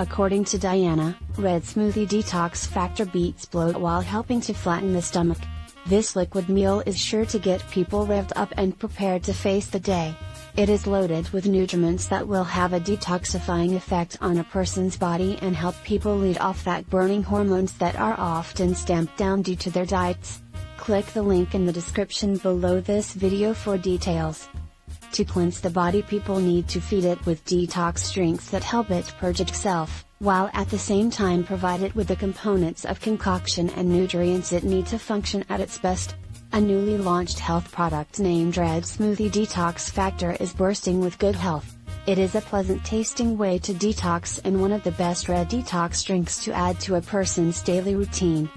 According to Diana, Red Smoothie Detox Factor beats bloat while helping to flatten the stomach. This liquid meal is sure to get people revved up and prepared to face the day. It is loaded with nutriments that will have a detoxifying effect on a person's body and help people lead off fat-burning hormones that are often stamped down due to their diets. Click the link in the description below this video for details. To cleanse the body, people need to feed it with detox drinks that help it purge itself, while at the same time provide it with the components of concoction and nutrients it needs to function at its best. A newly launched health product named Red Smoothie Detox Factor is bursting with good health. It is a pleasant tasting way to detox and one of the best red detox drinks to add to a person's daily routine.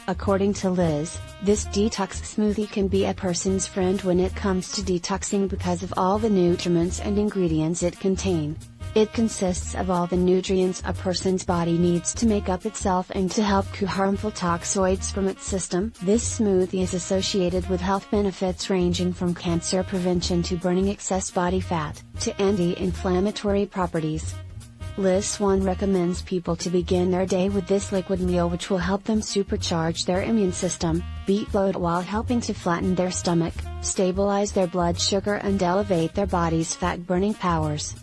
According to Liz, this detox smoothie can be a person's friend when it comes to detoxing because of all the nutriments and ingredients it contains. It consists of all the nutrients a person's body needs to make up itself and to help coup harmful toxoids from its system. This smoothie is associated with health benefits ranging from cancer prevention to burning excess body fat, to anti-inflammatory properties. Liz Swan recommends people to begin their day with this liquid meal, which will help them supercharge their immune system, beat bloat while helping to flatten their stomach, stabilize their blood sugar and elevate their body's fat-burning powers.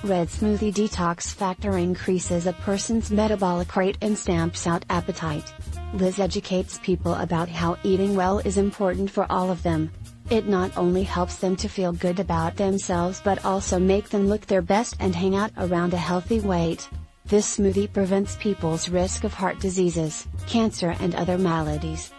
Red Smoothie Detox Factor increases a person's metabolic rate and stamps out appetite. Liz educates people about how eating well is important for all of them. It not only helps them to feel good about themselves but also make them look their best and hang out around a healthy weight. This smoothie prevents people's risk of heart diseases, cancer and other maladies.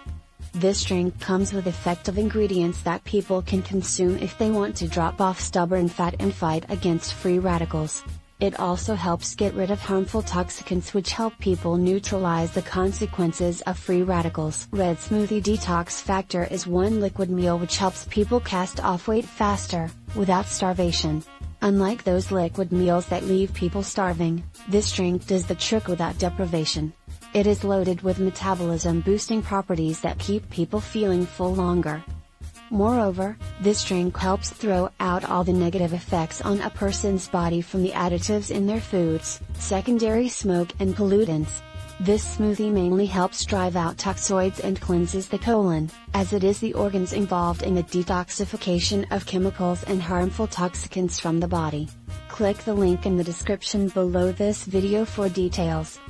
This drink comes with effective ingredients that people can consume if they want to drop off stubborn fat and fight against free radicals. It also helps get rid of harmful toxicants which help people neutralize the consequences of free radicals. Red Smoothie Detox Factor is one liquid meal which helps people cast off weight faster, without starvation. Unlike those liquid meals that leave people starving, this drink does the trick without deprivation. It is loaded with metabolism-boosting properties that keep people feeling full longer. Moreover, this drink helps throw out all the negative effects on a person's body from the additives in their foods, secondary smoke and pollutants. This smoothie mainly helps drive out toxoids and cleanses the colon, as it is the organs involved in the detoxification of chemicals and harmful toxicants from the body. Click the link in the description below this video for details.